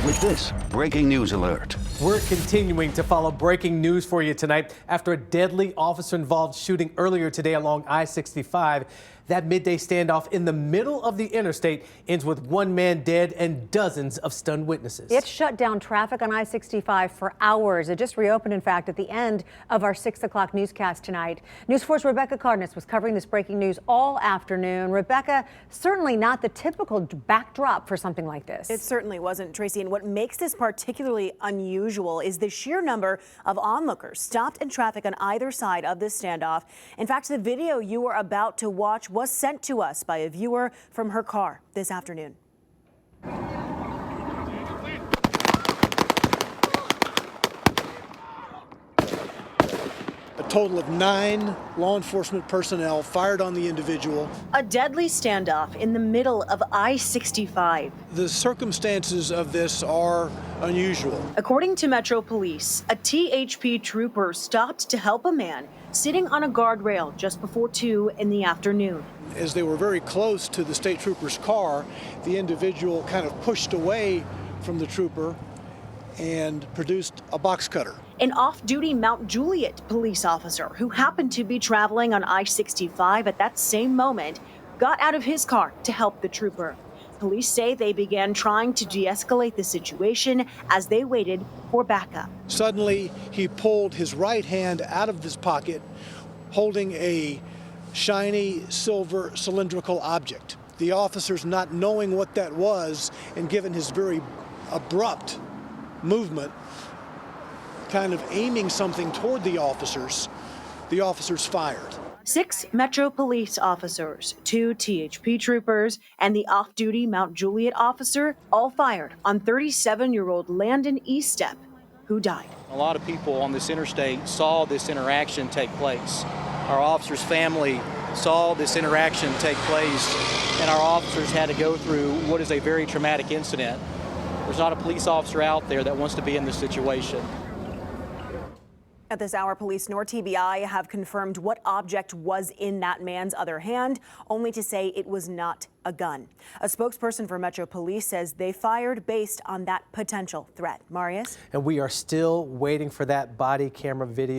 with this breaking news alert. We're continuing to follow breaking news for you tonight after a deadly officer-involved shooting earlier today along I-65. That midday standoff in the middle of the interstate ends with one man dead and dozens of stunned witnesses. It shut down traffic on I-65 for hours. It just reopened, in fact, at the end of our 6 o'clock newscast tonight. News 4's Rebecca Cardenas was covering this breaking news all afternoon. Rebecca, certainly not the typical backdrop for something like this. It certainly wasn't, Tracy. And what makes this particularly unusual is the sheer number of onlookers stopped in traffic on either side of this standoff. In fact, the video you are about to watch was sent to us by a viewer from her car this afternoon. A total of 9 law enforcement personnel fired on the individual. A deadly standoff in the middle of I-65. The circumstances of this are unusual. According to Metro Police, a THP trooper stopped to help a man sitting on a guardrail just before 2 in the afternoon. As they were very close to the state trooper's car, the individual kind of pushed away from the trooper and produced a box cutter. An off-duty Mount Juliet police officer who happened to be traveling on I-65 at that same moment got out of his car to help the trooper. Police say they began trying to de-escalate the situation as they waited for backup. Suddenly, he pulled his right hand out of his pocket, holding a shiny silver cylindrical object. The officers, not knowing what that was, and given his very abrupt movement, kind of aiming something toward the officers fired. 6 Metro Police officers, 2 THP troopers, and the off-duty Mount Juliet officer all fired on 37-year-old Landon Eastep, who died. A lot of people on this interstate saw this interaction take place. Our officer's family saw this interaction take place, and our officers had to go through what is a very traumatic incident. There's not a police officer out there that wants to be in this situation. At this hour, police nor TBI have confirmed what object was in that man's other hand, only to say it was not a gun. A spokesperson for Metro Police says they fired based on that potential threat. Marius? And we are still waiting for that body camera video.